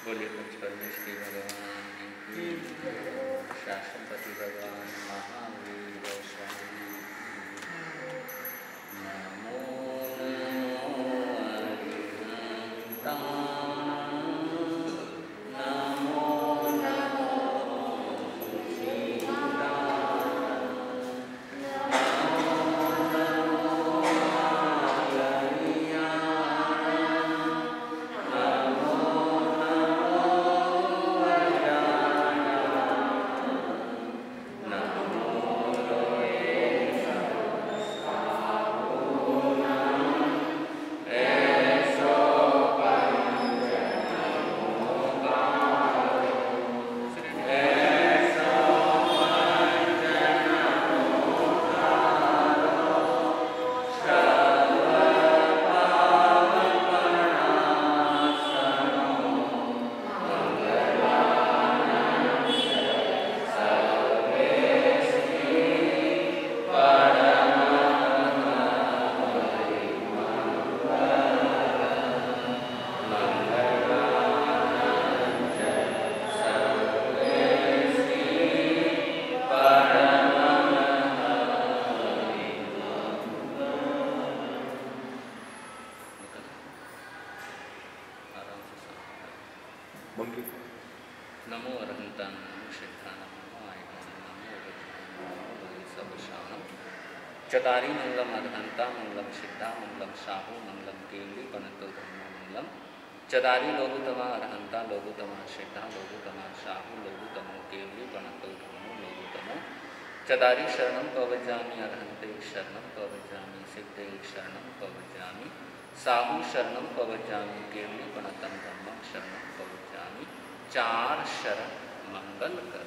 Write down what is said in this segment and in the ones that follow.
बोलिए पंचपरमेश्वरी भगवान की शासनपति भगवान महावीर स्वामी नमो नमो अरहंतां नमो सिद्धानां नमो आयुधानां नमो वज्रकानां सबशानं चतारी मंगलम अरहंता मंगलम सिद्धा मंगलम साहू मंगलम केवली पनतो धर्मो मंगलम चतारी लोगुतमा अरहंता लोगुतमा सिद्धा लोगुतमा साहू लोगुतमो केवली पनतो धर्मो लोगुतमो चतारी शरणं पवज्जामि अरहंते शरणं पवज्जामि सिद्धे शरणं पवज्जामि साहू शरणं पवज्जामि केवली पनतं धर्मं शरणं पवज्जामि चार शरण मंगल कर।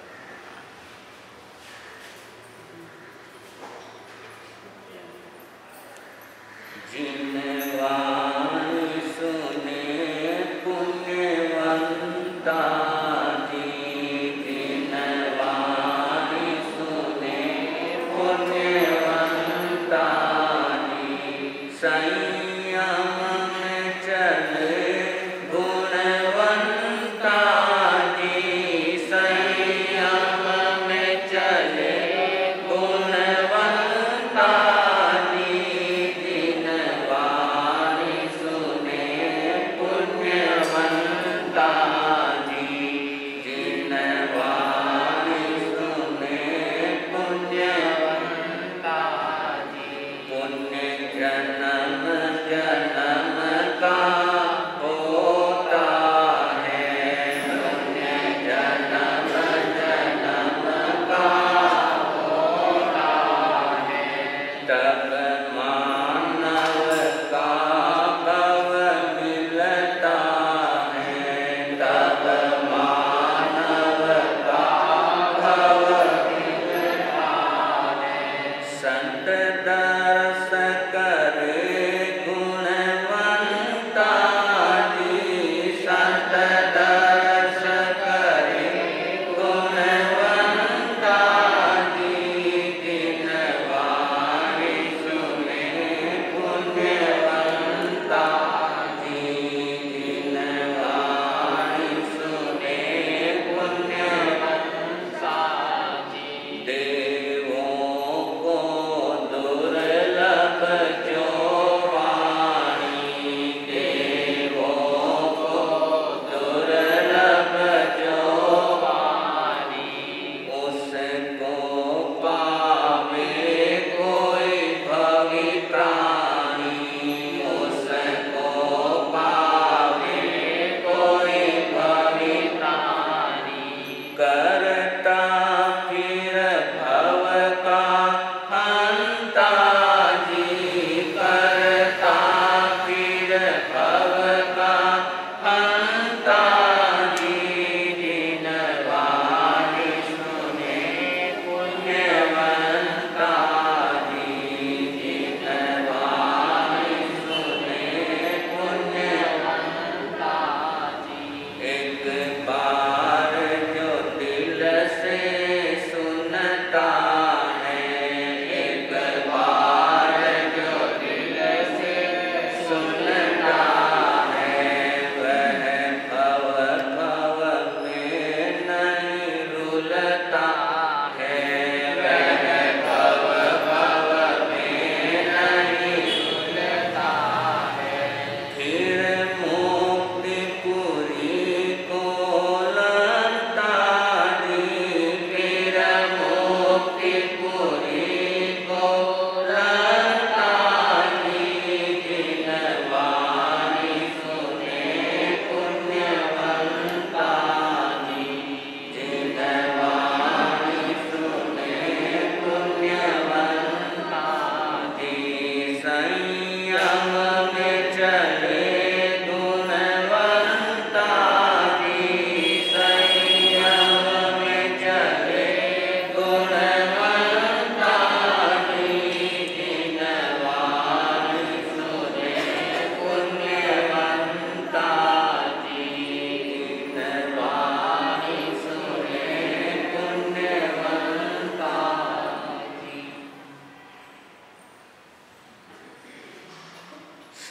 जिनवाणी सुने पुण्यवंता जी, जिनवाणी सुने पुण्यवंता जी, संयम में चले गुणवंता जी, संयम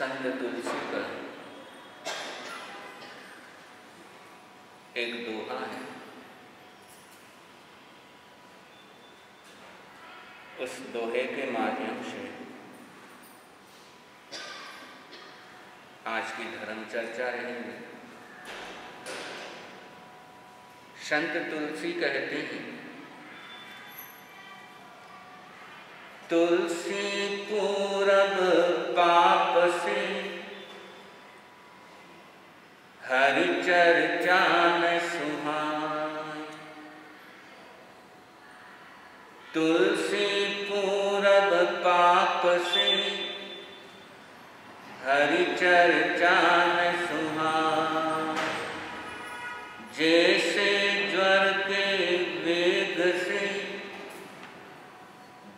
संत तुलसी का एक दोहा है। उस दोहे के माध्यम से आज की धर्म चर्चा रहेगी। संत तुलसी कहते हैं, तुलसी पूरब पाप से हरि चर्चा न सुहाए। तुलसी पूरब पाप से हरि चर्चा न सुहाए। जैसे ज्वर के वेग से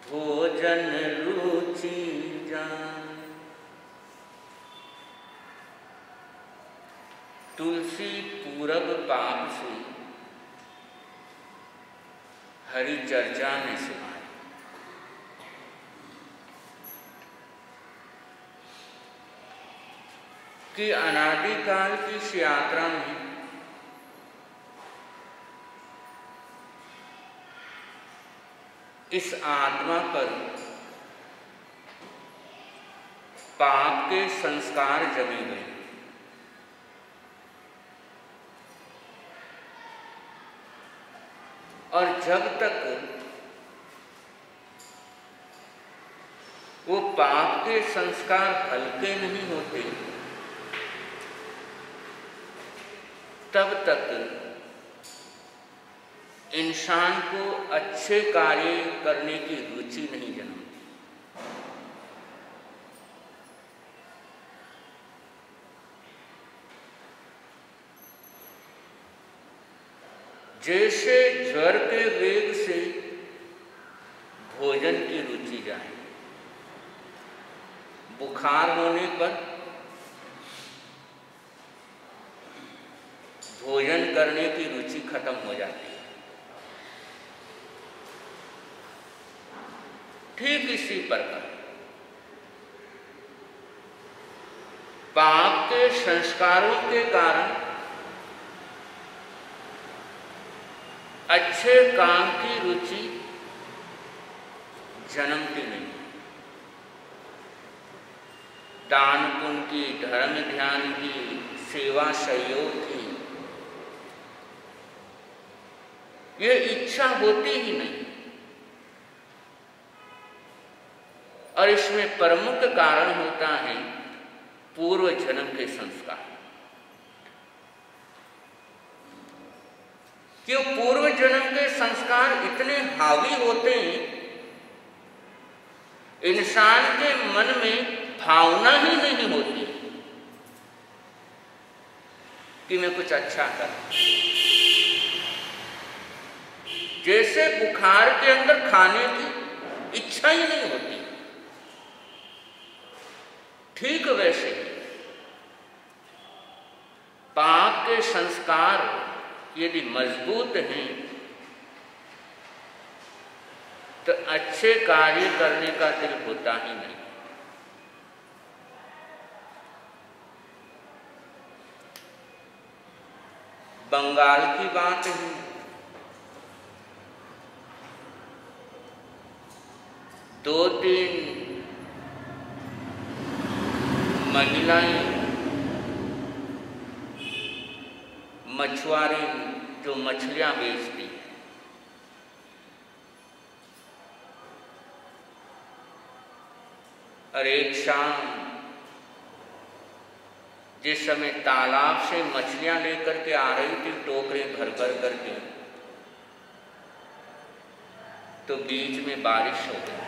भोजन रुचि जाए। तुलसी पूरब पाप से हरि चर्चा में सुहाए। कि अनादिकाल की इस यात्रा में इस आत्मा पर पाप के संस्कार जमे हुए, और जब तक वो पाप के संस्कार हल्के नहीं होते तब तक इंसान को अच्छे कार्य करने की रुचि नहीं जन्मती। जैसे ज्वर के वेग से भोजन की रुचि जाए, बुखार होने पर भोजन करने की रुचि खत्म हो जाती है। ठीक इसी प्रकार पाप के संस्कारों के कारण अच्छे काम की रुचि जन्मती नहीं। दान पुण्य की, धर्म ध्यान की, सेवा सहयोग की ये इच्छा होती ही नहीं। और इसमें प्रमुख कारण होता है पूर्व जन्म के संस्कार। क्यों पूर्व जन्म के संस्कार इतने हावी होते हैं, इंसान के मन में भावना ही नहीं होती कि मैं कुछ अच्छा करूं। जैसे बुखार के अंदर खाने की इच्छा ही नहीं होती, ठीक वैसे पाप के संस्कार यदि मजबूत हैं तो अच्छे कार्य करने का दिल होता ही नहीं। बंगाल की बात है, दो तीन महिलाएं मछुआरे जो मछलियां बेचती, और एक शाम जिस समय तालाब से मछलियां लेकर के आ रही थी टोकरे भर भर करके, तो बीच में बारिश हो गई।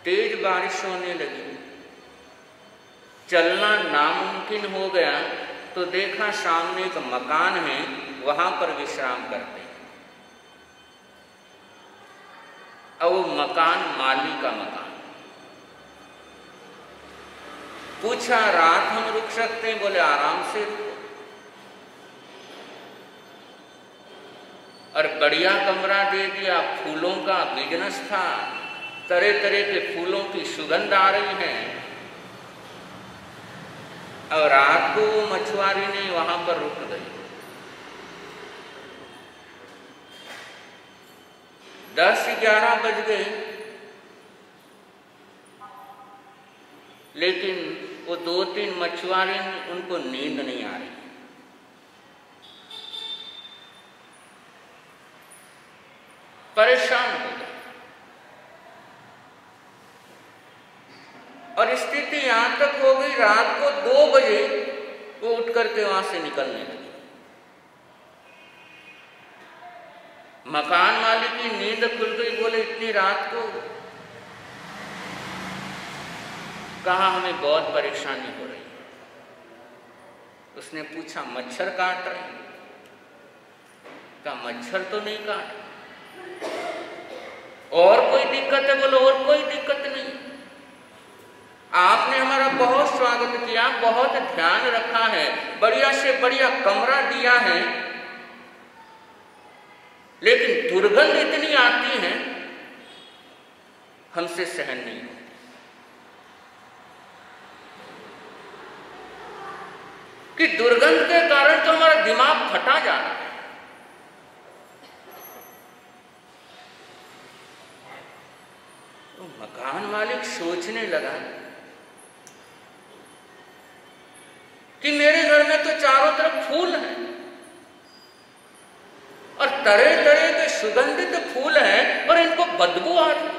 तेज बारिश होने लगी, चलना नामुमकिन हो गया। तो देखा सामने एक मकान है, वहां पर विश्राम करते हैं। और वो मकान माली का मकान। पूछा रात हम रुक सकते हैं? बोले आराम से रुको। और बढ़िया कमरा दे दिया, फूलों का बिजनेस था, तरह तरह के फूलों की सुगंध आ रही है। और रात को वो मछुआरी ने वहां पर रुक गई। 10-11 बज गए, लेकिन वो 2-3 मछुआरे उनको नींद नहीं आ रही। परेशान हो गए और स्थिति यहां तक हो गई, रात को 2 बजे वो उठ करके वहां से निकलने लगे। मकान मालिक की नींद खुल गई, बोले इतनी रात को? कहा हमें बहुत परेशानी हो रही है। उसने पूछा मच्छर काट रहे हैं? कहा मच्छर तो नहीं काट। और कोई दिक्कत है? बोलो और कोई दिक्कत नहीं। आपने हमारा बहुत स्वागत किया, बहुत ध्यान रखा है, बढ़िया से बढ़िया कमरा दिया है, लेकिन दुर्गंध इतनी आती है हमसे सहन नहीं होती। कि दुर्गंध के कारण तो हमारा दिमाग फटा जा रहा है। तो मकान मालिक सोचने लगा कि मेरे घर में तो चारों तरफ फूल हैं और तरह तरह के सुगंधित फूल हैं और इनको बदबू आ रही है।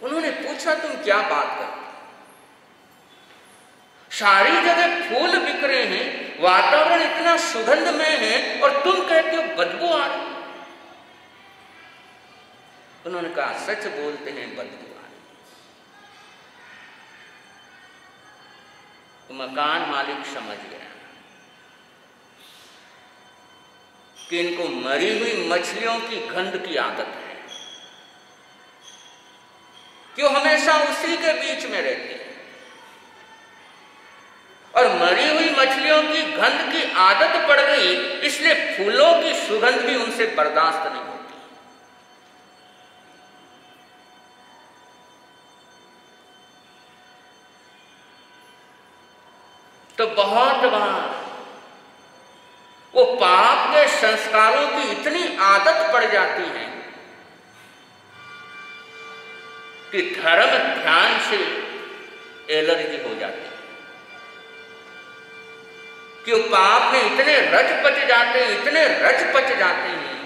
उन्होंने पूछा तुम क्या बात करते? सारी जगह फूल बिक रहे हैं, वातावरण इतना सुगंधमय है और तुम कहते हो बदबू आ रही। उन्होंने कहा सच बोलते हैं, बदबू आ रही। तो मकान मालिक समझ गया कि इनको मरी हुई मछलियों की गंध की आदत है, कि वो हमेशा उसी के बीच में रहती है और मरी हुई मछलियों की गंध की आदत पड़ गई, इसलिए फूलों की सुगंध भी उनसे बर्दाश्त नहीं होती। तो बहुत बार वो पाप के संस्कारों की इतनी आदत पड़ जाती है कि धर्म ध्यान से एलर्जी हो जाती है, कि वो पाप में इतने रच पच जाते हैं, इतने रच पच जाते हैं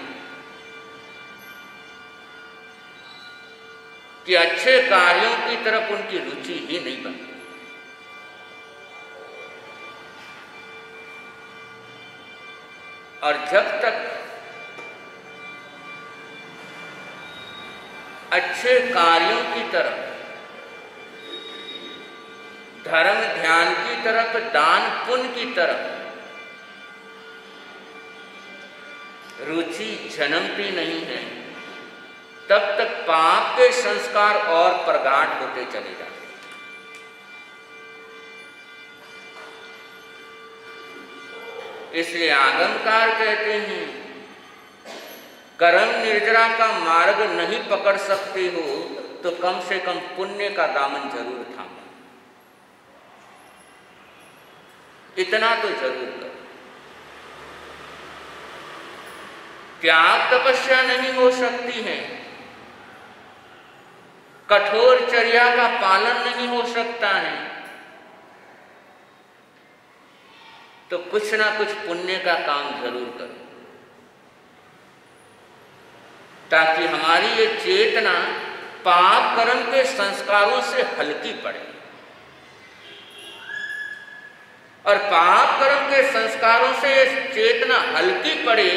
कि अच्छे कार्यों की तरफ उनकी रुचि ही नहीं बनती। और जब तक अच्छे कार्यों की तरफ, धर्म ध्यान की तरफ, दान पुण्य की तरफ रुचि जन्मती नहीं है, तब तक पाप के संस्कार और प्रगाढ़ होते चले जाते हैं। इसलिए आगमकार कहते हैं कर्म निर्जरा का मार्ग नहीं पकड़ सकते हो तो कम से कम पुण्य का दामन जरूर थामो, इतना तो जरूर करो। त्याग तपस्या नहीं हो सकती है, कठोर चर्या का पालन नहीं हो सकता है, तो कुछ ना कुछ पुण्य का काम जरूर करो, ताकि हमारी ये चेतना पाप कर्म के संस्कारों से हल्की पड़े। और पाप कर्म के संस्कारों से ये चेतना हल्की पड़े,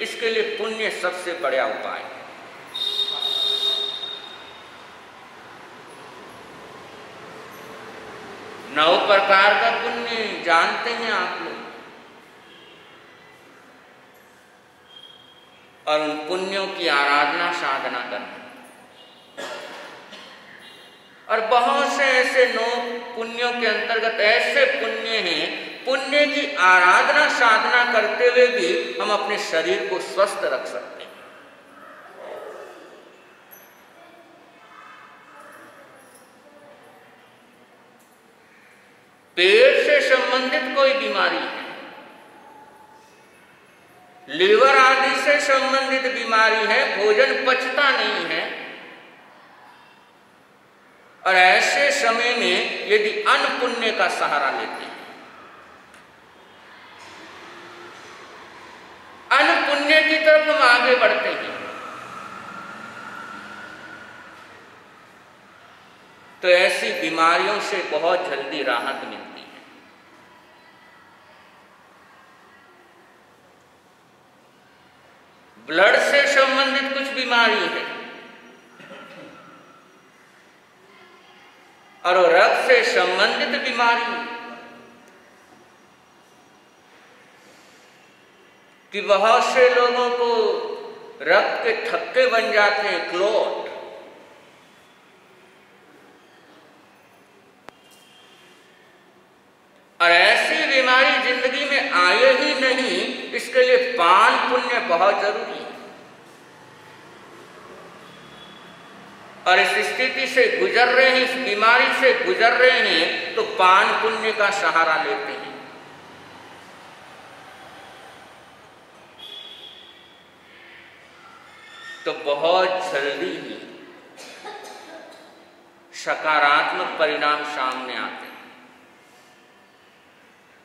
इसके लिए पुण्य सबसे बड़ा उपाय है। नौ प्रकार का पुण्य जानते हैं आप लोग, और उन पुण्यों की आराधना साधना करना। और बहुत से ऐसे 9 पुण्यों के अंतर्गत ऐसे पुण्य हैं, पुण्य की आराधना साधना करते हुए भी हम अपने शरीर को स्वस्थ रख सकते हैं। बीमारी है, लीवर आदि से संबंधित बीमारी है, भोजन पचता नहीं है। और ऐसे समय में यदि अन्न पुण्य का सहारा लेते हैं, अन्न पुण्य की तरफ हम आगे बढ़ते हैं, तो ऐसी बीमारियों से बहुत जल्दी राहत मिलती है। ब्लड से संबंधित कुछ बीमारी है और रक्त से संबंधित बीमारी कि बहुत से लोगों को रक्त के थक्के बन जाते हैं, क्लॉट। और ऐसी बीमारी जिंदगी में आए ही नहीं, इसके लिए पान पुण्य बहुत जरूरी है। और इस स्थिति से गुजर रहे हैं, इस बीमारी से गुजर रहे हैं, तो पान पुण्य का सहारा लेते हैं। तो बहुत जल्दी ही सकारात्मक परिणाम सामने आते हैं।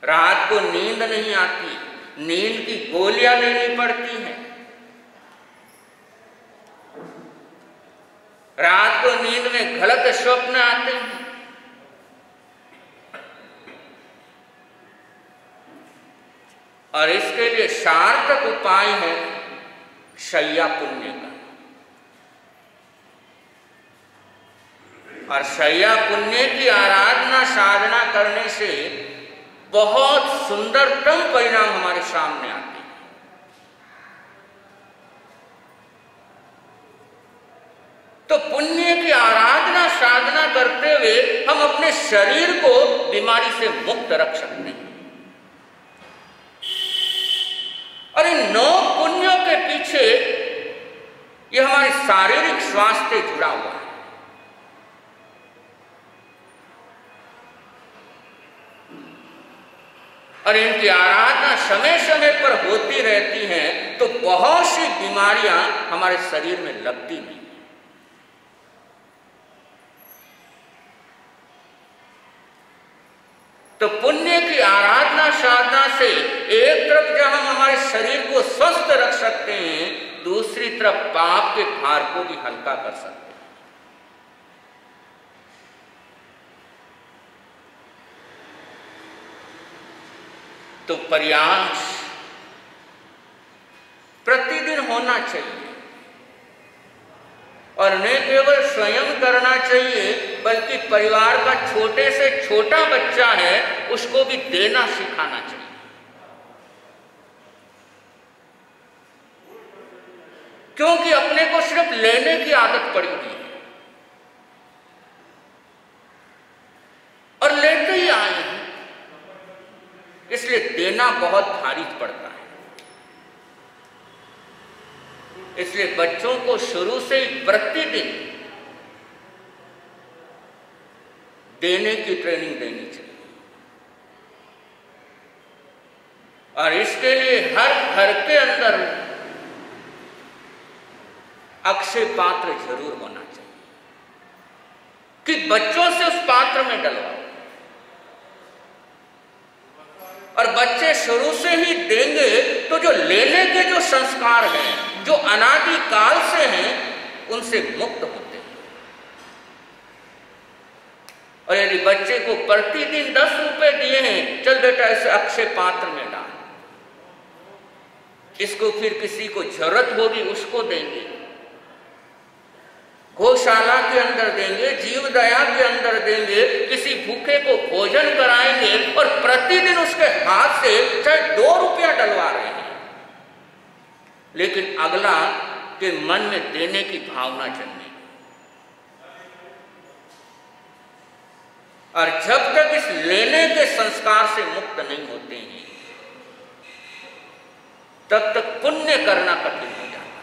रात को नींद नहीं आती, नींद की गोलियां लेनी पड़ती हैं। रात को नींद में गलत स्वप्न आते हैं। और इसके लिए सार्थक उपाय है शय्या पुण्य का। और शय्या पुण्य की आराधना साधना करने से बहुत सुंदरतम परिणाम हमारे सामने आते हैं। तो पुण्य की आराधना साधना करते हुए हम अपने शरीर को बीमारी से मुक्त रख सकते हैं। और इन 9 पुण्यों के पीछे यह हमारे शारीरिक स्वास्थ्य जुड़ा हुआ है। और इनकी आराधना समय समय पर होती रहती है, तो बहुत सी बीमारियां हमारे शरीर में लगती नहीं। तो पुण्य की आराधना साधना से एक तरफ जब हम हमारे शरीर को स्वस्थ रख सकते हैं, दूसरी तरफ पाप के भार को भी हल्का कर सकते हैं। तो प्रयास प्रतिदिन होना चाहिए, और न केवल स्वयं करना चाहिए, बल्कि परिवार का छोटे से छोटा बच्चा है उसको भी देना सिखाना चाहिए। क्योंकि अपने को सिर्फ लेने की आदत पड़ी हुई है और लेते ही आए हैं, इसलिए देना बहुत भारी पड़ता है। इसलिए बच्चों को शुरू से ही प्रतिदिन देने की ट्रेनिंग देनी चाहिए। और इसके लिए हर घर के अंदर अक्षय पात्र जरूर होना चाहिए कि बच्चों से उस पात्र में डलवाओ। और बच्चे शुरू से ही देंगे तो जो लेने के जो संस्कार हैं, जो अनादि काल से हैं, उनसे मुक्त होते हैं। और यदि बच्चे को प्रतिदिन 10 रुपए दिए हैं, चल बेटा इसे अक्षय पात्र में डाल, इसको फिर किसी को जरूरत होगी उसको देंगे, गौशाला के अंदर देंगे, जीव दया के अंदर देंगे, किसी भूखे को भोजन कराएंगे, और प्रतिदिन उसके हाथ से चाहे 2 रुपया डलवा रहे हैं, लेकिन अगला के मन में देने की भावना जन्मेगी। और जब तक इस लेने के संस्कार से मुक्त नहीं होते हैं, तब तक पुण्य करना कठिन हो जाता है।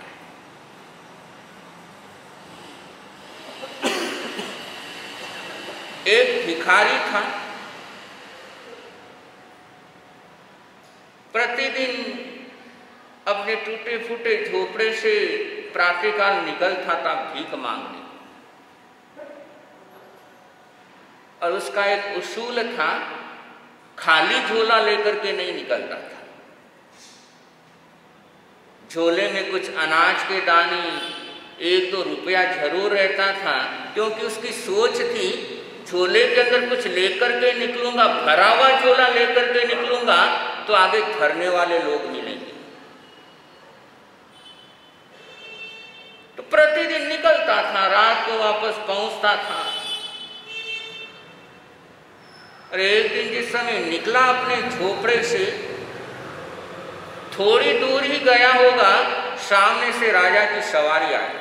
एक भिखारी था, प्रतिदिन अपने टूटे फूटे झोपड़े से प्रातःकाल निकलता था भीख मांगने, और उसका एक उसूल था, खाली झोला लेकर के नहीं निकलता था। झोले में कुछ अनाज के दाने, 1-2 रुपया जरूर रहता था, क्योंकि उसकी सोच थी झोले के अंदर कुछ लेकर के निकलूंगा, भरा हुआ झोला लेकर के निकलूंगा तो आगे भरने वाले लोग मिलेंगे। तो प्रतिदिन निकलता था, रात को वापस पहुंचता था। और एक दिन जिस समय निकला अपने झोपड़े से, थोड़ी दूर ही गया होगा, सामने से राजा की सवारी आई।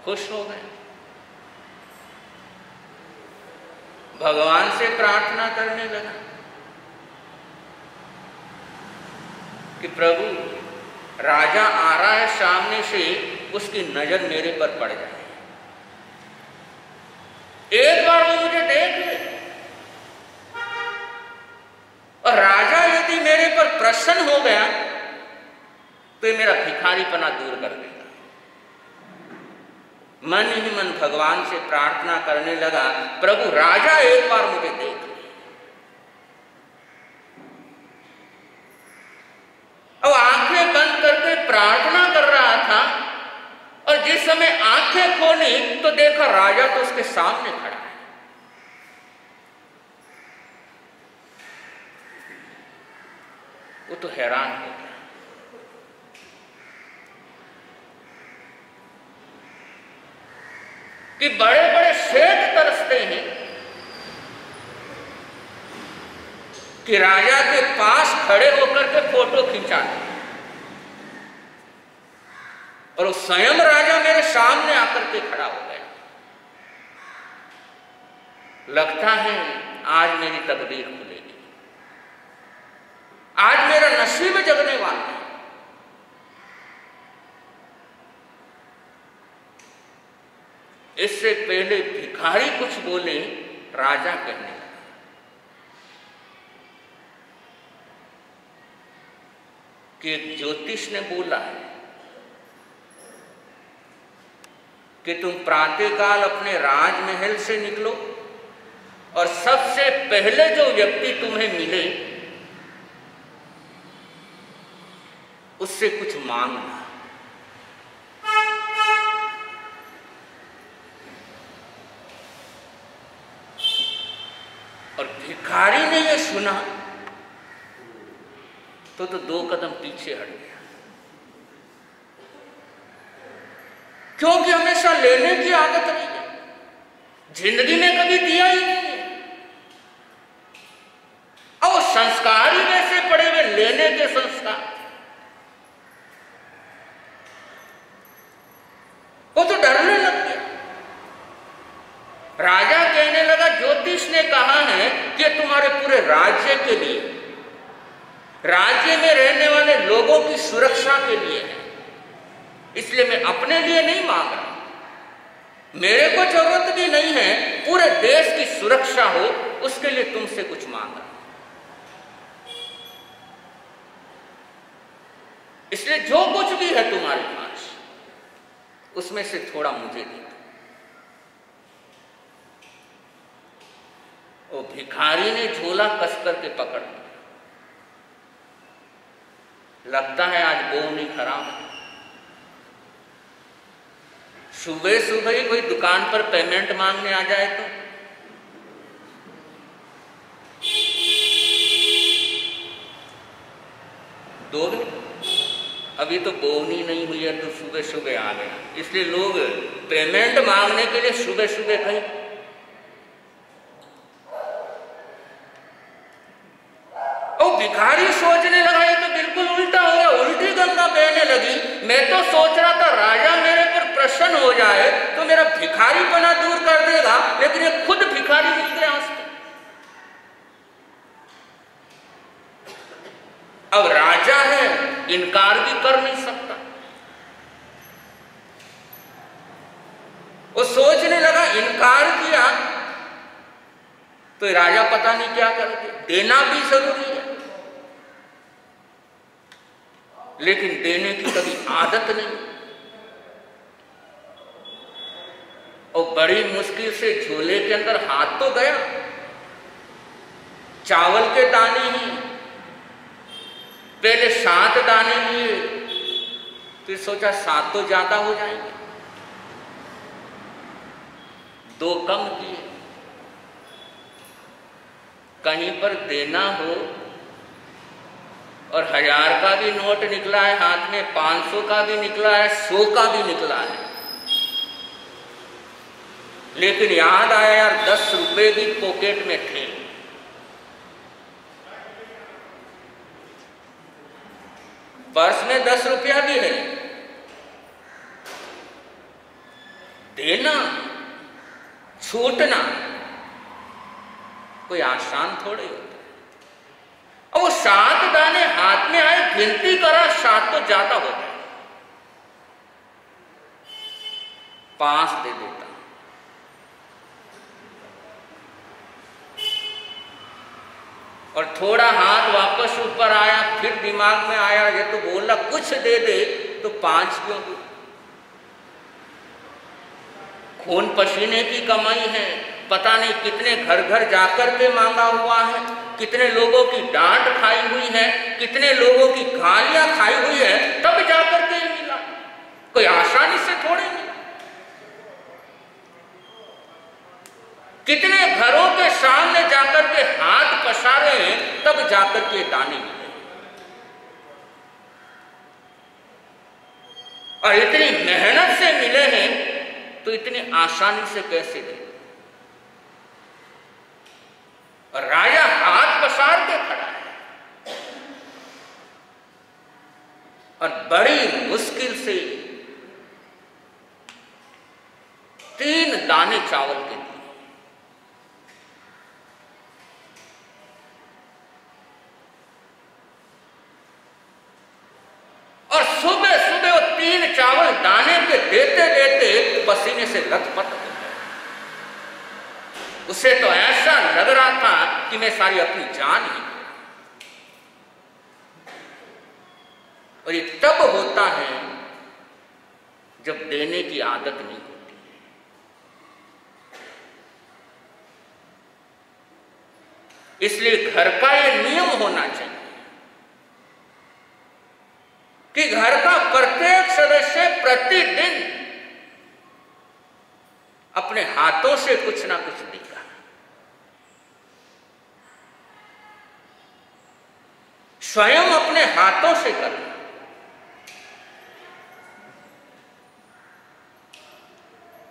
खुश हो गए, भगवान से प्रार्थना करने लगा कि प्रभु, राजा आ रहा है सामने से, उसकी नजर मेरे पर पड़ जाए, एक बार वो मुझे देख ले, और राजा यदि मेरे पर प्रसन्न हो गया तो ये मेरा भिखारीपना दूर कर देगा। मन ही मन भगवान से प्रार्थना करने लगा, प्रभु राजा एक बार मुझे देख ले। अब आंखें बंद करके प्रार्थना कर रहा था, और जिस समय आंखें खोली तो देखा राजा तो उसके सामने खड़ा है। वो तो हैरान हो गया कि बड़े बड़े सेठ तरसते हैं कि राजा के पास खड़े होकर के फोटो खिंचाते, और वो स्वयं राजा मेरे सामने आकर के खड़ा हो गया। लगता है आज मेरी तकदीर खुलेगी, आज मेरा नसीब जगने वाला है। इससे पहले भिखारी कुछ बोले, राजा कहने लगा कि एक ज्योतिष ने बोला है कि तुम प्रातःकाल अपने राजमहल से निकलो, और सबसे पहले जो व्यक्ति तुम्हें मिले उससे कुछ मांगना। और भिखारी ने यह सुना तो 2 कदम पीछे हट गया, क्योंकि हमेशा लेने की आदत रही है, जिंदगी में कभी दिया ही नहीं है। और संस्कार ही वैसे पड़े हुए, लेने के संस्कार, वो तो डरने लग गया। राजा कहने लगा, ज्योतिष ने कहा है कि तुम्हारे पूरे राज्य के लिए, राज्य में रहने वाले लोगों की सुरक्षा के लिए है, इसलिए मैं अपने लिए नहीं मांग रहा, मेरे को जरूरत भी नहीं है, पूरे देश की सुरक्षा हो उसके लिए तुमसे कुछ मांग रहा। इसलिए जो कुछ भी है तुम्हारे पास उसमें से थोड़ा मुझे दे दो। वो भिखारी ने झोला कस करके पकड़ लिया, लगता है आज बो नहीं खराब है। सुबह सुबह ही कोई दुकान पर पेमेंट मांगने आ जाए तो दोगे, अभी तो बोनी नहीं हुई है तो सुबह सुबह आ गया, इसलिए लोग पेमेंट मांगने के लिए सुबह सुबह गए। और भिखारी सोचने लगा ये तो बिल्कुल उल्टा हो गया, उल्टी गंगा बहने लगी। मैं तो सोच रहा था राजा मेरे पर प्रसन्न हो जाए तो मेरा भिखारीपना दूर कर देगा, लेकिन ये खुद भिखारी निकले आज तक। अब राजा है, इनकार भी कर नहीं सकता। वो सोचने लगा इनकार किया तो राजा पता नहीं क्या करते। देना भी जरूरी है, लेकिन देने की कभी आदत नहीं। और बड़ी मुश्किल से झोले के अंदर हाथ तो गया, चावल के दाने ही पहले 7 दाने लिए, फिर सोचा 7 तो ज्यादा हो जाएंगे, 2 कम किए। कहीं पर देना हो और 1000 का भी नोट निकला है हाथ में, 500 का भी निकला है, 100 का भी निकला है, लेकिन याद आया यार 10 रुपए भी पॉकेट में थे। पर्स में 10 रुपया भी है। देना, छूटना कोई आसान थोड़े होता। और वो 7 दाने हाथ में आए, गिनती करा 7 तो ज्यादा हो गए, 5 दे देता। और थोड़ा हाथ वापस ऊपर आया, फिर दिमाग में आया ये तो बोला कुछ दे दे, तो 5 क्यों दे? खून पसीने की कमाई है, पता नहीं कितने घर घर जाकर के मांगा हुआ है, कितने लोगों की डांट खाई हुई है, कितने लोगों की गालियां खाई हुई है, तब जाकर के मिला। कोई आसानी से थोड़े मिला। कितने घरों के सामने जाकर के हाथ पसारे हैं, तब जाकर के दाने मिले। और इतनी मेहनत से मिले हैं, तो इतनी आसानी से कैसे दे? और राजा हाथ पसार के खड़ा है और बड़ी मुश्किल से 3 दाने चावल के दिए। और सुबह सुबह वो 3 चावल दाने के देते देते पसीने से लथपथ हो गया। उसे तो ऐसा लग रहा था कि मैं सारी अपनी जान ही। और ये तब होता है जब देने की आदत नहीं होती। इसलिए घर का ये नियम होना चाहिए कि घर का प्रत्येक सदस्य प्रतिदिन अपने हाथों से कुछ ना कुछ देगा। स्वयं अपने हाथों से करना।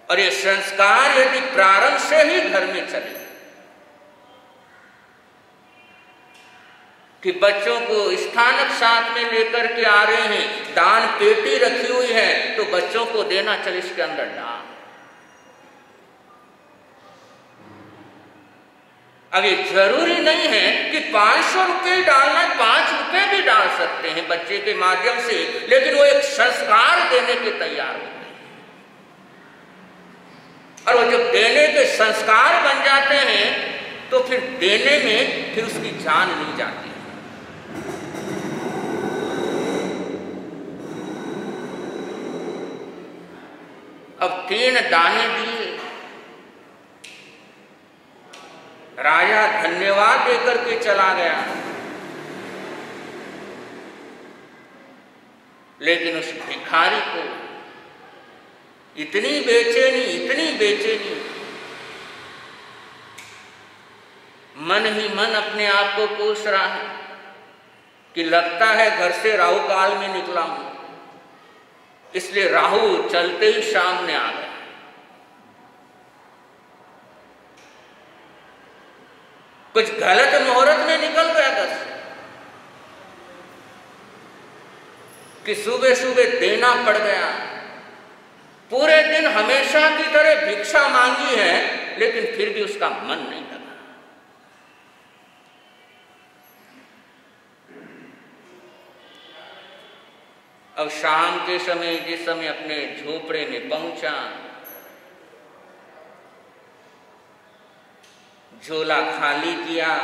और ये संस्कार यदि प्रारंभ से ही घर में चले कि बच्चों को स्थानक साथ में लेकर के आ रहे हैं, दान पेटी रखी हुई है, तो बच्चों को देना, चल इसके अंदर डाल। अब ये जरूरी नहीं है कि 500 रुपये डालना, 5 रुपये भी डाल सकते हैं बच्चे के माध्यम से, लेकिन वो एक संस्कार देने के तैयार होते हैं। और वो जब देने के संस्कार बन जाते हैं, तो फिर देने में फिर उसकी जान नहीं जाती। अब 3 दाने दिए। राजा धन्यवाद देकर के चला गया, लेकिन उस भिखारी को इतनी बेचैनी, मन ही मन अपने आप को कोस रहा है कि लगता है घर से राहु काल में निकला हूं, इसलिए राहु चलते ही सामने आ गया। कुछ गलत मुहूर्त में निकल गया घर से कि सुबह सुबह देना पड़ गया। पूरे दिन हमेशा की तरह भिक्षा मांगी है, लेकिन फिर भी उसका मन नहीं लगा। अब शाम के समय, जिस समय अपने झोपड़े में पहुंचा, झोला खाली किया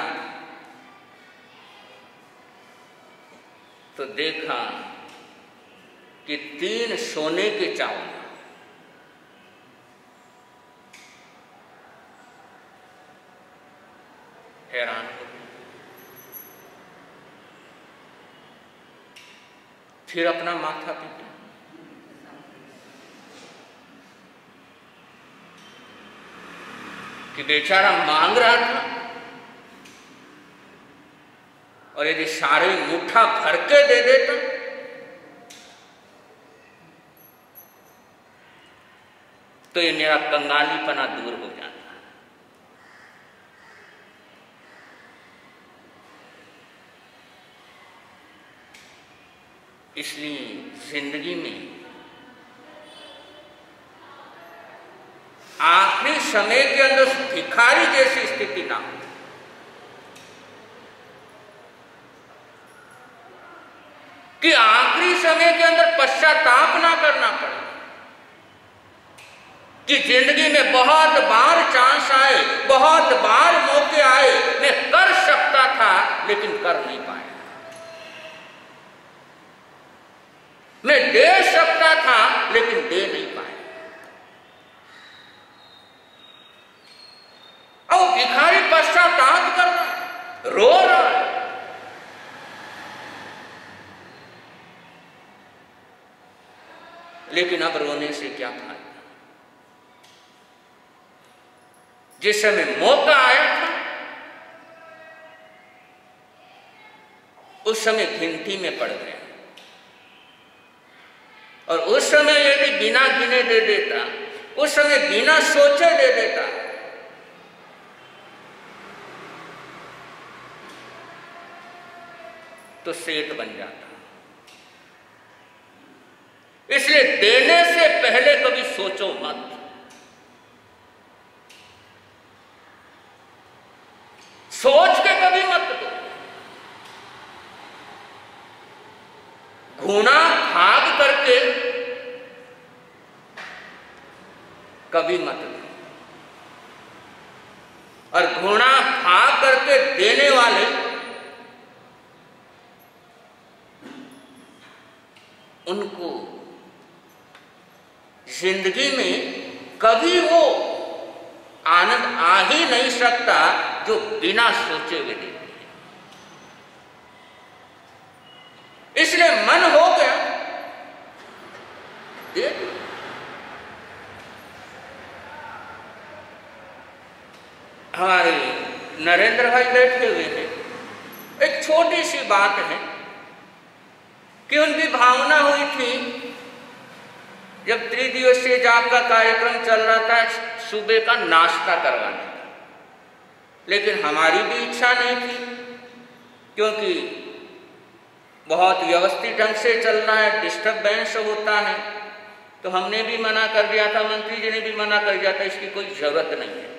तो देखा कि 3 सोने के चावल। हैरान हो गए। फिर अपना माथा पीटा। कि बेचारा मांग रहा था और यदि सारे मुट्ठा भर के दे देता तो ये मेरा कंगालीपना दूर हो जाता। इसलिए जिंदगी में आखिरी समय के अंदर भिखारी जैसी स्थिति ना हो। कि आखिरी समय के अंदर पश्चाताप ना करना पड़े। कि जिंदगी में बहुत बार चांस आए, बहुत बार मौके आए, मैं कर सकता था लेकिन कर नहीं पाया। मैं दे सकता था लेकिन दे नहीं पाया। और भिखारी पश्चाताप कर रहा है, रो रहा है। लेकिन अब रोने से क्या फायदा? जिस समय मौका आया था उस समय गिनती में पड़ गया। और उस समय यदि बिना गिने दे देता, उस समय बिना सोचे दे देता, तो सेठ बन जाता। इसलिए देने से पहले कभी सोचो मत। सोच के कभी मत दो। घूना भाग करके कभी मत दो। और घूना भाग करके देने वाले उनको जिंदगी में कभी वो आनंद आ ही नहीं सकता जो बिना सोचे हुए देते हैं। इसलिए मन हो गया दे दो। हमारे नरेंद्र भाई बैठे हुए हैं। एक छोटी सी बात है कि उनकी भावना हुई थी जब त्रिदिवसीय जाप का कार्यक्रम चल रहा था सुबह का नाश्ता करवाने का। लेकिन हमारी भी इच्छा नहीं थी क्योंकि बहुत व्यवस्थित ढंग से चलना है, डिस्टर्बेंस होता है। तो हमने भी मना कर दिया था, मंत्री जी ने भी मना कर दिया था, इसकी कोई जरूरत नहीं है।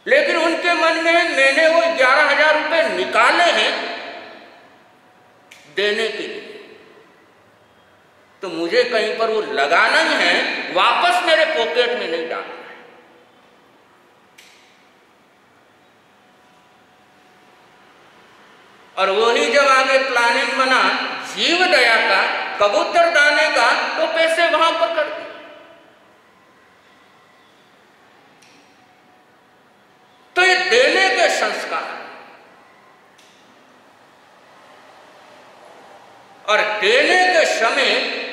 लेकिन उनके मन में मैंने वो 11,000 रुपए निकाले हैं देने के लिए, तो मुझे कहीं पर वो लगाना ही है, वापस मेरे पॉकेट में नहीं डालना है। और वही जब आगे प्लानिंग बना जीव दया का, कबूतर दाने का, तो पैसे वहां पर कर दिए। तो ये देने के संस्कार और देने के समय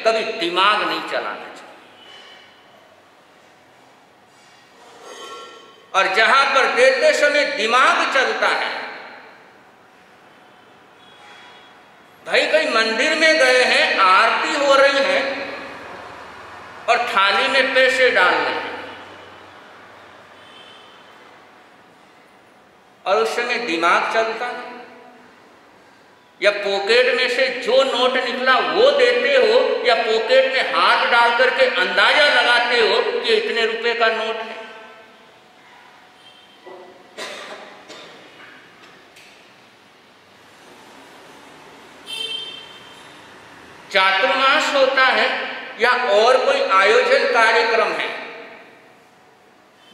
कभी दिमाग नहीं चलाना चाहिए। और जहां पर देते समय दिमाग चलता है, भाई कहीं मंदिर में गए हैं, आरती हो रही है और थाली में पैसे डाल रहे हैं और उस समय दिमाग चलता है, या पॉकेट में से जो नोट निकला वो देते हो, या पॉकेट में हाथ डाल करके अंदाजा लगाते हो कि इतने रुपए का नोट है। चातुर्मास होता है या और कोई आयोजन कार्यक्रम है,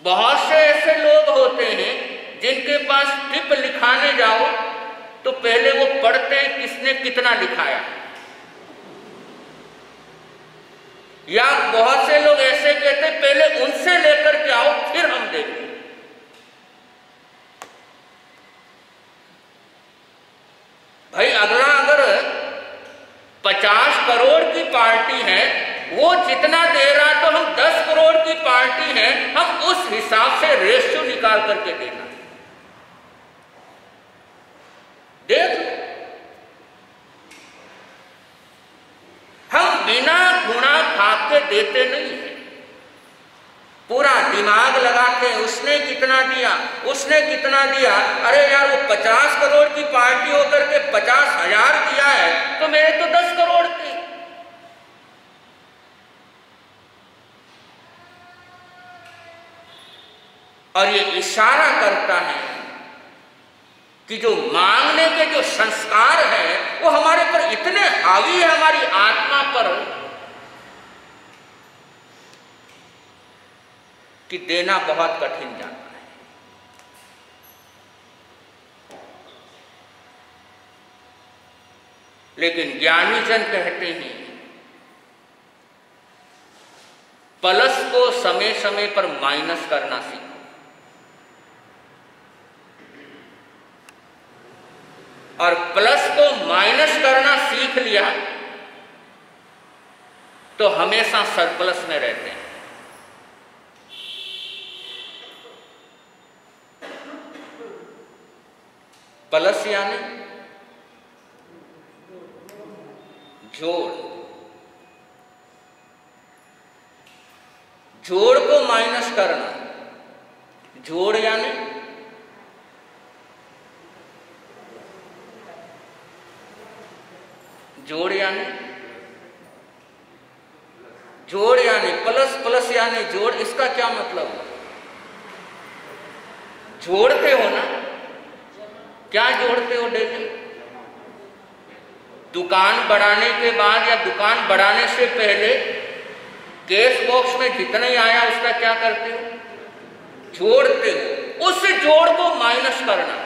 बहुत से ऐसे लोग होते हैं जिनके पास टिप लिखाने जाओ तो पहले वो पढ़ते हैं किसने कितना लिखाया, या बहुत से लोग ऐसे कहते हैं पहले उनसे लेकर के आओ फिर हम देंगे। भाई अगला अगर 50 करोड़ की पार्टी है, वो जितना दे रहा तो हम 10 करोड़ की पार्टी है, हम उस हिसाब से रेशियो निकाल करके देना। देख हम बिना गुणा भाग के देते नहीं है, पूरा दिमाग लगा के उसने कितना दिया उसने कितना दिया। अरे यार वो 50 करोड़ की पार्टी होकर के 50,000 दिया है तो मेरे तो 10 करोड़ की। और ये इशारा करता है कि जो मांगने के जो संस्कार है वो हमारे पर इतने हावी है, हमारी आत्मा पर, कि देना बहुत कठिन जाता है। लेकिन ज्ञानी जन कहते हैं प्लस को समय समय पर माइनस करना सीखो। और प्लस को माइनस करना सीख लिया तो हमेशा सरप्लस में रहते हैं। प्लस यानी जोड़, जोड़ को माइनस करना, जोड़ यानी जोड़ यानी जोड़ यानी प्लस, प्लस यानी जोड़। इसका क्या मतलब? जोड़ते हो ना, क्या जोड़ते हो डेली? दुकान बढ़ाने के बाद या दुकान बढ़ाने से पहले कैश बॉक्स में जितना ही आया उसका क्या करते हो? जोड़ते हो। उस जोड़ को माइनस करना।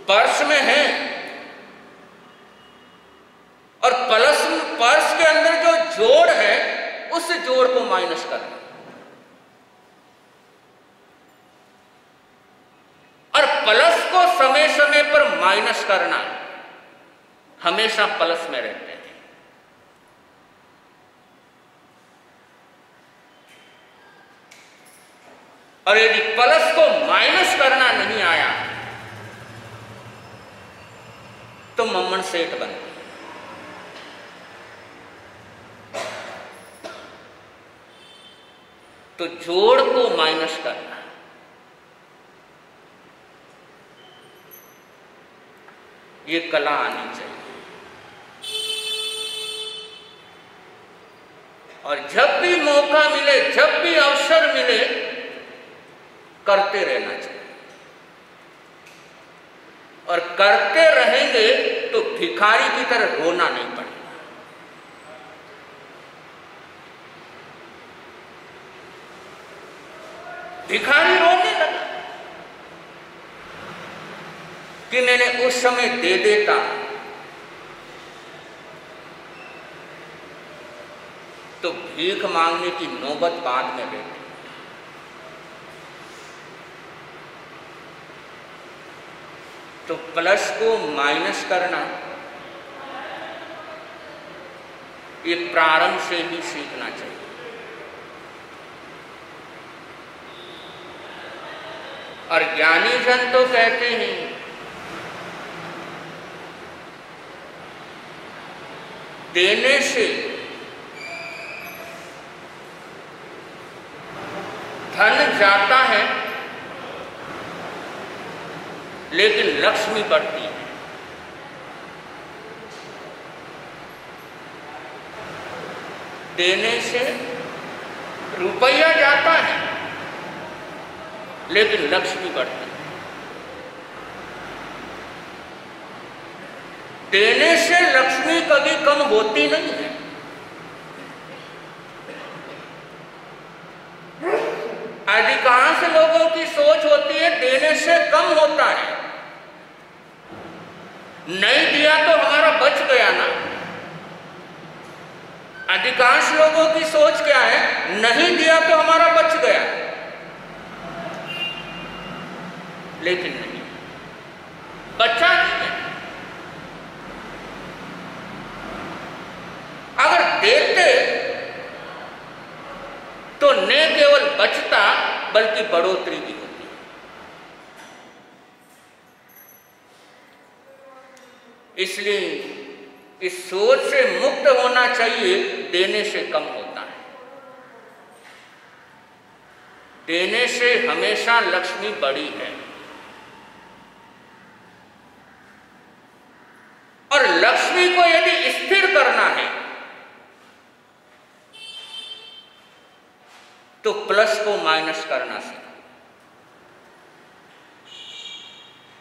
पर्स में है और प्लस पर्स के अंदर जो जोड़ है उस जोड़ को माइनस करना। और प्लस को समय समय पर माइनस करना, हमेशा प्लस में रहते हैं। और यदि प्लस को माइनस करना नहीं आया तो मम्मन सेठ बनते हैं। तो जोड़ को माइनस करना, ये कला आनी चाहिए। और जब भी मौका मिले, जब भी अवसर मिले, करते रहना चाहिए। और करते रहेंगे तो भिखारी की तरह रोना नहीं पड़ेगा। भिखारी रोने लगा कि मैंने उस समय दे देता तो भीख मांगने की नौबत बाद में रहती। तो प्लस को माइनस करना ये प्रारंभ से ही सीखना चाहिए। और ज्ञानी जन तो कहते हैं देने से धन जाता है लेकिन लक्ष्मी बढ़ती है। देने से रुपया जाता है लेकिन लक्ष्मी बढ़ती है। देने से लक्ष्मी कभी कम होती नहीं है। अधिकांश लोगों की सोच होती है देने से कम होता है, नहीं दिया तो हमारा बच गया ना। अधिकांश लोगों की सोच क्या है, नहीं दिया तो हमारा बच गया, लेकिन नहीं, बचा नहीं है। अगर देते तो न केवल बचता बल्कि बढ़ोतरी भी होती। इसलिए इस सोच से मुक्त होना चाहिए, देने से कम होता है। देने से हमेशा लक्ष्मी बड़ी है, और लक्ष्मी को यदि स्थिर करना है तो प्लस को माइनस करना सीखो,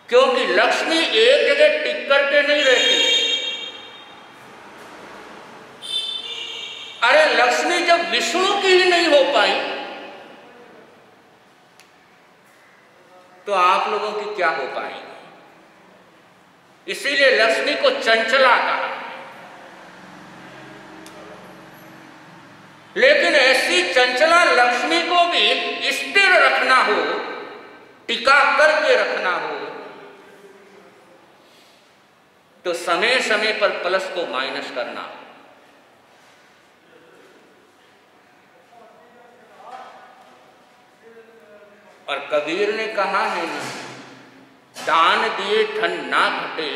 क्योंकि लक्ष्मी एक जगह टिक करके नहीं रहती। अरे लक्ष्मी जब विष्णु की ही नहीं हो पाई तो आप लोगों की क्या हो पाएगी। इसीलिए लक्ष्मी को चंचला कहा। लेकिन ऐसी चंचला लक्ष्मी को भी स्थिर रखना हो, टिका करके रखना हो, तो समय समय पर प्लस को माइनस करना हो। और कबीर ने कहा है, दान दिए धन ना घटे,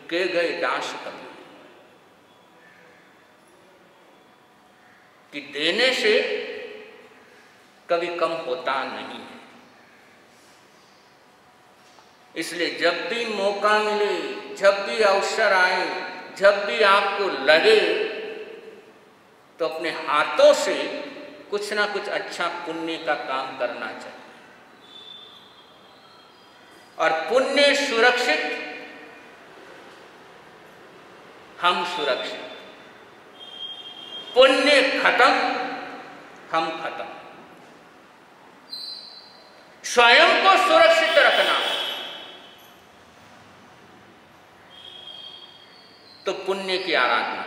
के गए दास कबीर। कि देने से कभी कम होता नहीं है। इसलिए जब भी मौका मिले, जब भी अवसर आए, जब भी आपको लगे, तो अपने हाथों से कुछ ना कुछ अच्छा पुण्य का काम करना चाहिए। और पुण्य सुरक्षित, हम सुरक्षित। पुण्य खत्म, हम खत्म। स्वयं को सुरक्षित रखना तो पुण्य की आराधना,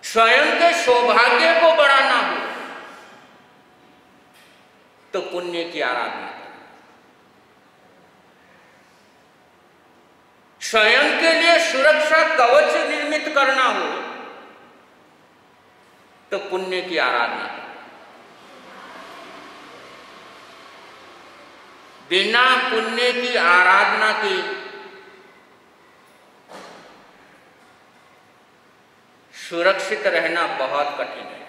स्वयं के सौभाग्य को बढ़ाना हो तो पुण्य की आराधना, स्वयं के लिए सुरक्षा कवच निर्मित करना हो तो पुण्य की आराधना। बिना पुण्य की आराधना की सुरक्षित रहना बहुत कठिन है।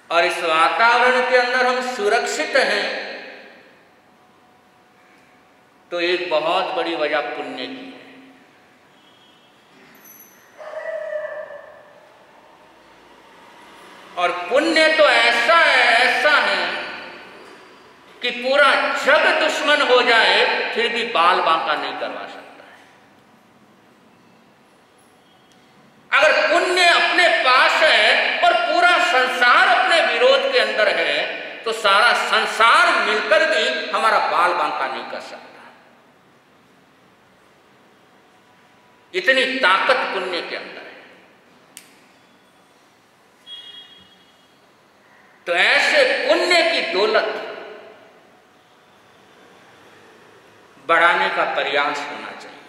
और इस वातावरण के अंदर हम सुरक्षित हैं तो एक बहुत बड़ी वजह पुण्य की है। और पुण्य तो ऐसा है कि पूरा जग दुश्मन हो जाए फिर भी बाल बांका नहीं करवा सकता है। अगर पुण्य अपने पास है और पूरा संसार अपने विरोध के अंदर है तो सारा संसार मिलकर भी हमारा बाल बांका नहीं कर सकता। इतनी ताकत पुण्य के अंदर है। तो ऐसे पुण्य की दौलत बढ़ाने का प्रयास होना चाहिए।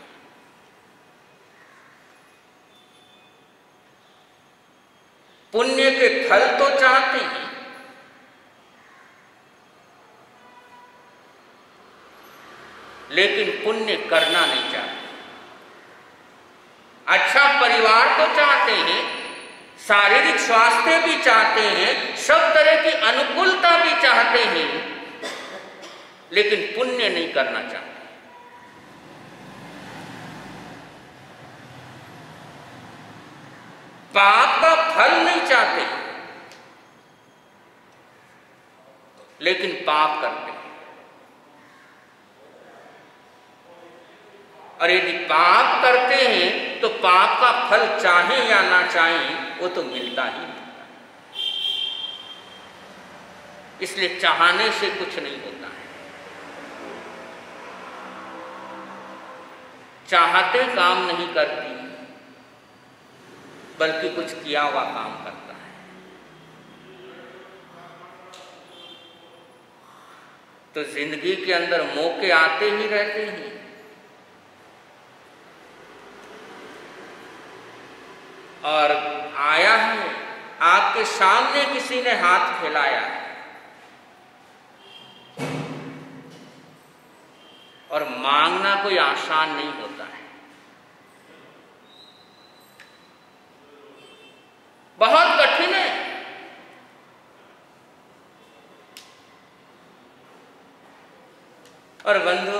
पुण्य के फल तो चाहते हैं, लेकिन पुण्य करना नहीं चाहते। अच्छा परिवार तो चाहते हैं, शारीरिक स्वास्थ्य भी चाहते हैं, सब तरह की अनुकूलता भी चाहते हैं, लेकिन पुण्य नहीं करना चाहते। पाप का फल नहीं चाहते, लेकिन पाप करते हैं। और यदि पाप करते हैं तो पाप का फल चाहे या ना चाहे वो तो मिलता ही मिलता है। इसलिए चाहने से कुछ नहीं होता है, चाहते काम नहीं करती बल्कि कुछ किया हुआ काम करता है। तो जिंदगी के अंदर मौके आते ही रहते हैं, और आया है आपके सामने किसी ने हाथ फैलाया है और मांगना कोई आसान नहीं होता है, बहुत कठिन है। और बंधु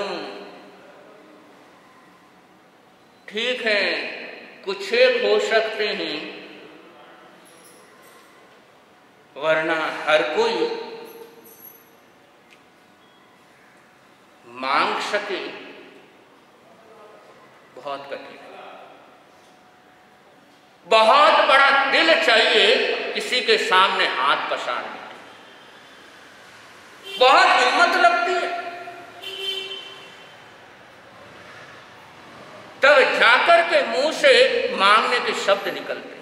ठीक है, कुछ एक हो सकते हैं, वरना हर कोई मांग सके बहुत कठिन है। बहुत बड़ा दिल चाहिए किसी के सामने हाथ पसारने की, बहुत हिम्मत लगती है, तब जाकर के मुंह से मांगने के शब्द निकलते हैं।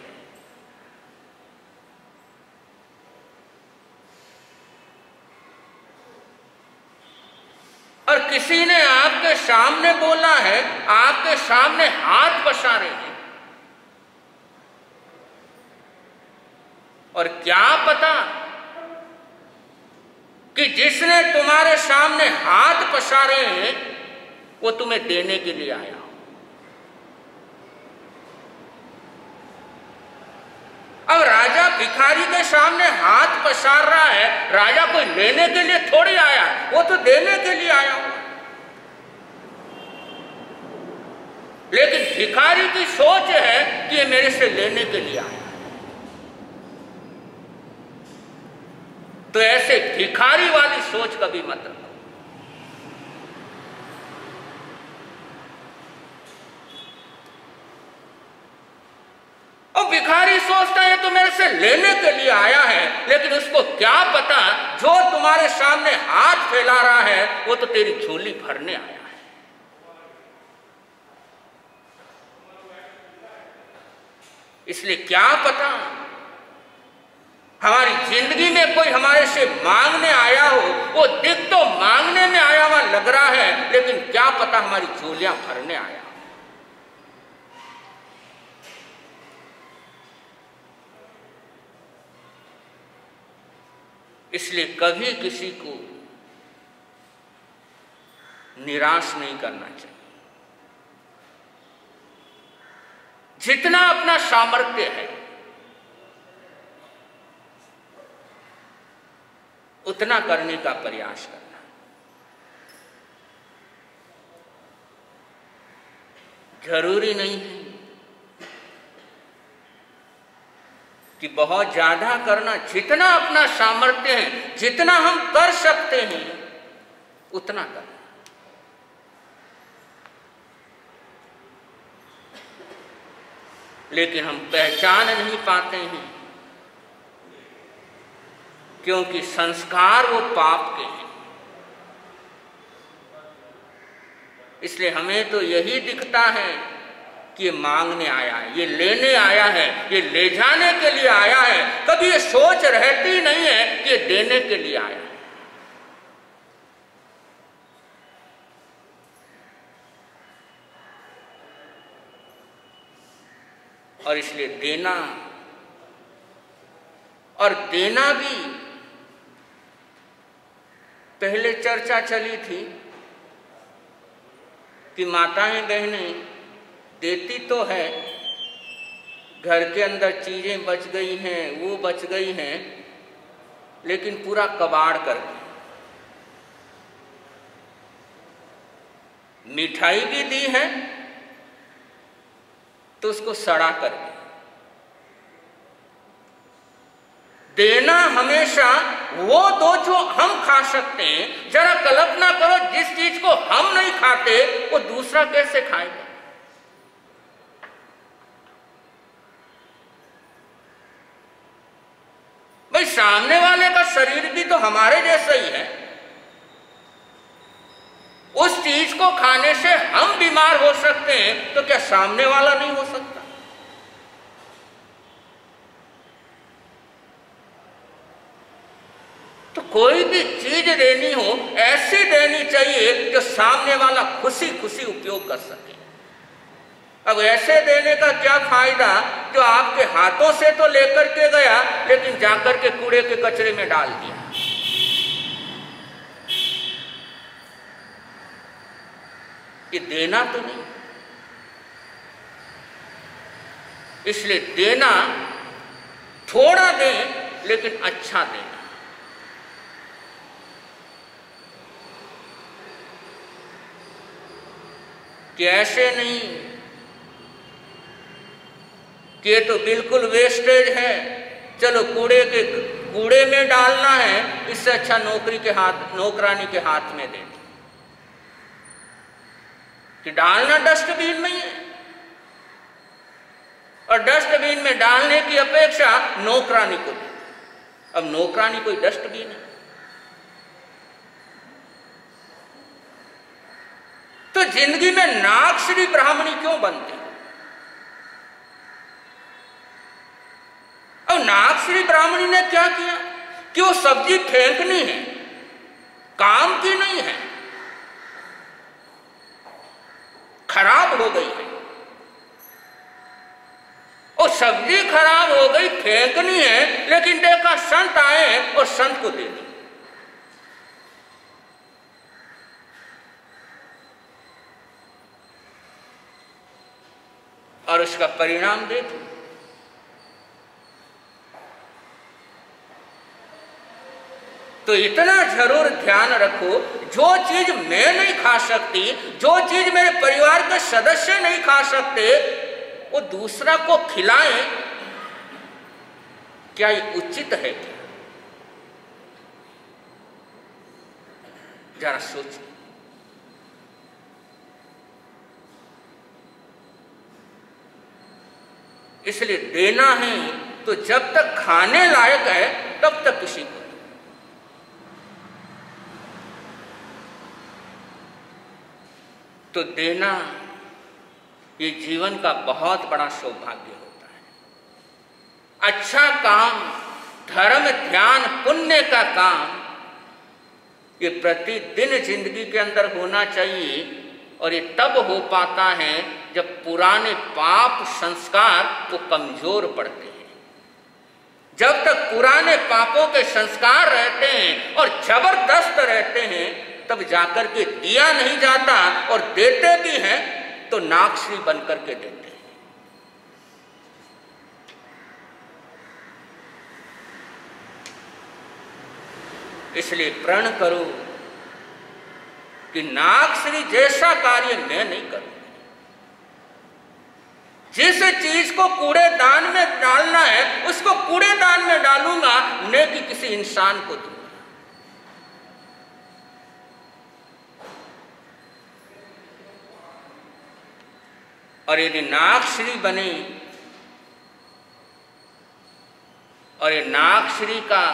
और किसी ने आपके सामने बोला है, आपके सामने हाथ पसारे हैं, और क्या पता कि जिसने तुम्हारे सामने हाथ पसारे हैं वो तुम्हें देने के लिए आया हो। अब राजा भिखारी के सामने हाथ पसार रहा है, राजा कोई लेने के लिए थोड़ी आया, वो तो देने के लिए आया हो। लेकिन भिखारी की सोच है कि ये मेरे से लेने के लिए आया। तो ऐसे भिखारी वाली सोच कभी मत रखो। और भिखारी सोचता है तो मेरे से लेने के लिए आया है, लेकिन उसको क्या पता जो तुम्हारे सामने हाथ फैला रहा है वो तो तेरी झोली भरने आया है। इसलिए क्या पता हमारी जिंदगी में कोई हमारे से मांगने आया हो, वो दिख तो मांगने में आया हुआ लग रहा है, लेकिन क्या पता हमारी झोलियां भरने आया। इसलिए कभी किसी को निराश नहीं करना चाहिए। जितना अपना सामर्थ्य है उतना करने का प्रयास करना। जरूरी नहीं है कि बहुत ज्यादा करना, जितना अपना सामर्थ्य है, जितना हम कर सकते हैं उतना करना। लेकिन हम पहचान नहीं पाते हैं क्योंकि संस्कार वो पाप के हैं। इसलिए हमें तो यही दिखता है कि ये मांगने आया है, ये लेने आया है, ये ले जाने के लिए आया है। कभी ये सोच रहती नहीं है कि ये देने के लिए आया है। और इसलिए देना, और देना भी, पहले चर्चा चली थी कि माताएं बहनें देती तो है, घर के अंदर चीजें बच गई हैं, वो बच गई हैं, लेकिन पूरा कबाड़ करके। मिठाई भी दी है तो उसको सड़ा करके। देना हमेशा वो दो जो हम खा सकते हैं। जरा कल्पना करो, जिस चीज को हम नहीं खाते वो दूसरा कैसे खाएगा। भाई सामने वाले का शरीर भी तो हमारे जैसा ही है। उस चीज को खाने से हम बीमार हो सकते हैं, तो क्या सामने वाला नहीं हो सकता? तो कोई भी चीज देनी हो ऐसी देनी चाहिए जो सामने वाला खुशी खुशी उपयोग कर सके। अब ऐसे देने का क्या फायदा जो आपके हाथों से तो लेकर के गया लेकिन जाकर के कूड़े के कचरे में डाल दिया। ये देना तो नहीं। इसलिए देना थोड़ा दें लेकिन अच्छा देना। कि ऐसे नहीं कि ये तो बिल्कुल वेस्टेज है, चलो कूड़े में डालना है, इससे अच्छा नौकरानी के हाथ में दे दो। कि डालना डस्टबिन में ही है और डस्टबिन में डालने की अपेक्षा नौकरानी को दे। अब नौकरानी कोई डस्टबिन है? तो जिंदगी में नागश्री ब्राह्मणी क्यों बनते? और नागश्री ब्राह्मणी ने क्या किया कि वो सब्जी फेंकनी है, काम की नहीं है, खराब हो गई है। और सब्जी खराब हो गई, फेंकनी है, लेकिन देखा संत आए और संत को दे दी। और उसका परिणाम देखो। तो इतना जरूर ध्यान रखो, जो चीज मैं नहीं खा सकती, जो चीज मेरे परिवार के सदस्य नहीं खा सकते, वो दूसरा को खिलाएं, क्या ये उचित है? क्या जरा सोचिए। इसलिए देना है तो जब तक खाने लायक है तब तक किसी को। तो देना ये जीवन का बहुत बड़ा सौभाग्य होता है। अच्छा काम, धर्म, ध्यान, पुण्य का काम ये प्रतिदिन जिंदगी के अंदर होना चाहिए। और ये तब हो पाता है जब पुराने पाप संस्कार वो कमजोर पड़ते हैं। जब तक पुराने पापों के संस्कार रहते हैं और जबरदस्त रहते हैं, तब जाकर के दिया नहीं जाता, और देते भी हैं तो नागश्री बनकर के देते हैं। इसलिए प्रण करो कि नागश्री जैसा कार्य मैं नहीं करूं। जिस चीज को कूड़ेदान में डालना है उसको कूड़ेदान में डालूंगा, न कि किसी इंसान को दूंगा। और यदि नागश्री बने और ये नागश्री का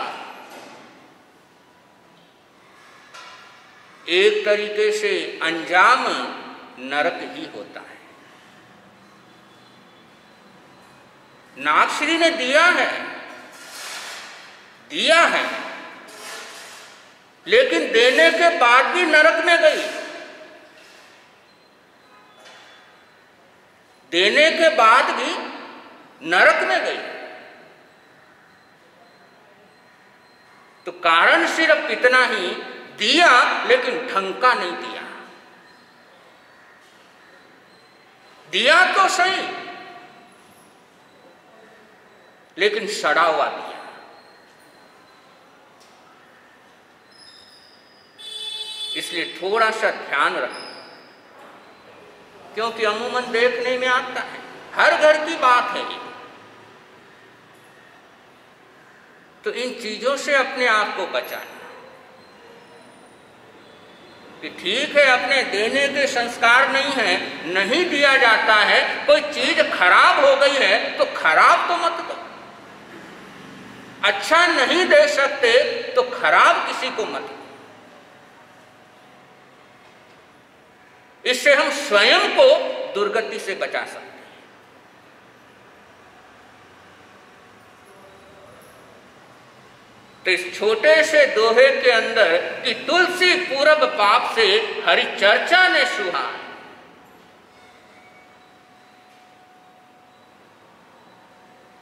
एक तरीके से अंजाम नरक ही होता है। नागश्री ने दिया है, लेकिन देने के बाद भी नरक में गई। देने के बाद भी नरक में गई। तो कारण सिर्फ इतना ही, दिया लेकिन ढंग का नहीं दिया। दिया तो सही, लेकिन सड़ा हुआ दिया। इसलिए थोड़ा सा ध्यान रखें, क्योंकि अमूमन देखने में आता है, हर घर की बात है ये। तो इन चीजों से अपने आप को बचाएं कि ठीक है अपने देने के संस्कार नहीं है, नहीं दिया जाता है, कोई चीज खराब हो गई है तो खराब तो मत दो। अच्छा नहीं दे सकते तो खराब किसी को मत। इससे हम स्वयं को दुर्गति से बचा सकते हैं। तो इस छोटे से दोहे के अंदर कि तुलसी पूरब पाप से हरि चर्चा ने सुहा,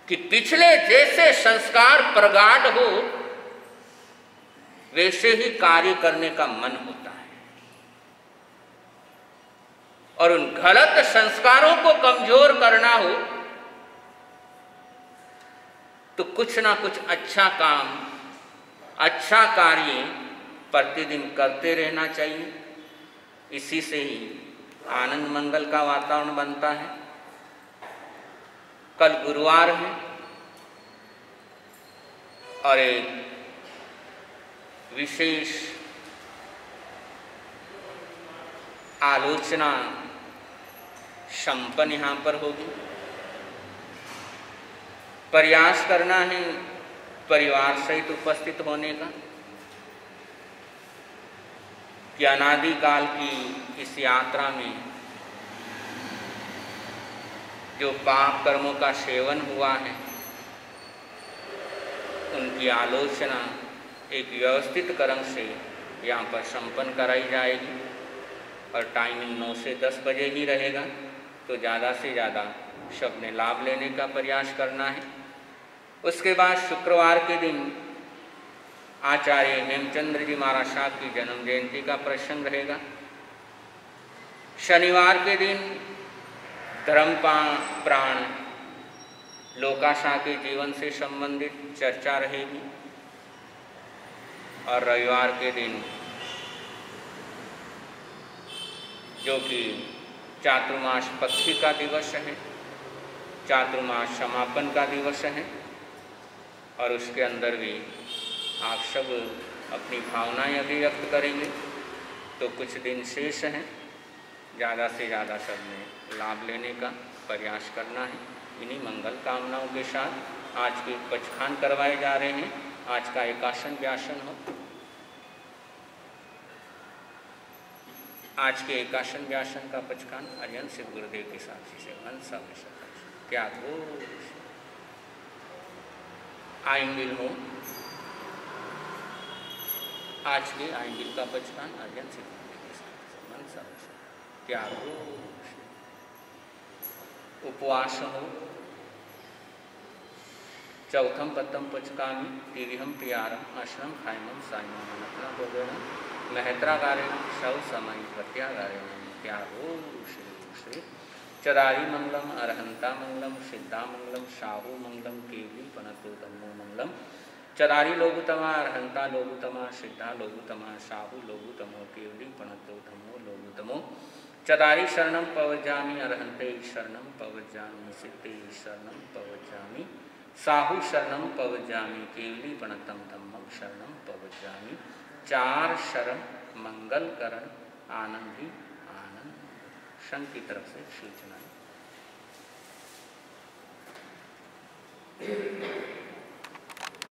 कि पिछले जैसे संस्कार प्रगाढ़ हो वैसे ही कार्य करने का मन होता है, और उन गलत संस्कारों को कमजोर करना हो तो कुछ ना कुछ अच्छा काम, अच्छा कार्य प्रतिदिन करते रहना चाहिए। इसी से ही आनंद मंगल का वातावरण बनता है। कल गुरुवार है और एक विशेष आलोचना संपन्न यहाँ पर होगी। प्रयास करना है परिवार सहित उपस्थित होने का, कि अनादिकाल की इस यात्रा में जो पाप कर्मों का सेवन हुआ है उनकी आलोचना एक व्यवस्थित क्रम से यहाँ पर संपन्न कराई जाएगी। और टाइमिंग 9 से 10 बजे ही रहेगा, तो ज़्यादा से ज़्यादा सबने लाभ लेने का प्रयास करना है। उसके बाद शुक्रवार के दिन आचार्य हेमचंद्र जी महाराज साहब की जन्म जयंती का प्रसंग रहेगा। शनिवार के दिन धर्म प्राण लोकाशा के जीवन से संबंधित चर्चा रहेगी। और रविवार के दिन जो कि चातुर्मास पक्षी का दिवस है, चातुर्मास समापन का दिवस है, और उसके अंदर भी आप सब अपनी भावनाएं अभिव्यक्त करेंगे। तो कुछ दिन शेष हैं, ज़्यादा से ज़्यादा सबने लाभ लेने का प्रयास करना है। इन्हीं मंगल कामनाओं के साथ आज के पचखान करवाए जा रहे हैं। आज का एकासन व्यासन हो। आज के एकासन व्यासन का पचखान अजन शिव गुरुदेव के साक्षी से मनसा में क्या हो आइंगिल हो। आज के आइंगिल का पचखान अजन शिव गुरुदेव के साक्षी से मनसा में क्या हो। उपवास हो। चौथम पत्तम पचकामी तिरिहम प्रियारम अश्रम खायमम सायमम मनपना भोगेण महत्रागारेण शव समय प्रत्यागारेण त्यागो श्री चरारी मंगलम अरहंता मंगलम सिद्धा मंगलम शाहू मंगलम केवली पनतो धम्मो मंगलम चरारी लोगुतमा अरहंता लोगुतमा सिद्धा लोगुतमा शाहू लोगुतमो केवली पनतो धम्मो लोगुतमो चदारी शरणम पवज्जामि अरहंते शरणम पवज्जामि सिद्धे शरणम पवज्जामि साहू शरणम पवज्जामि केवली पणतम धम्मम शरणम पवज्जामि। 4 शरण मंगल करण आनंद ही आनंद। संघ की तरफ से सूचना।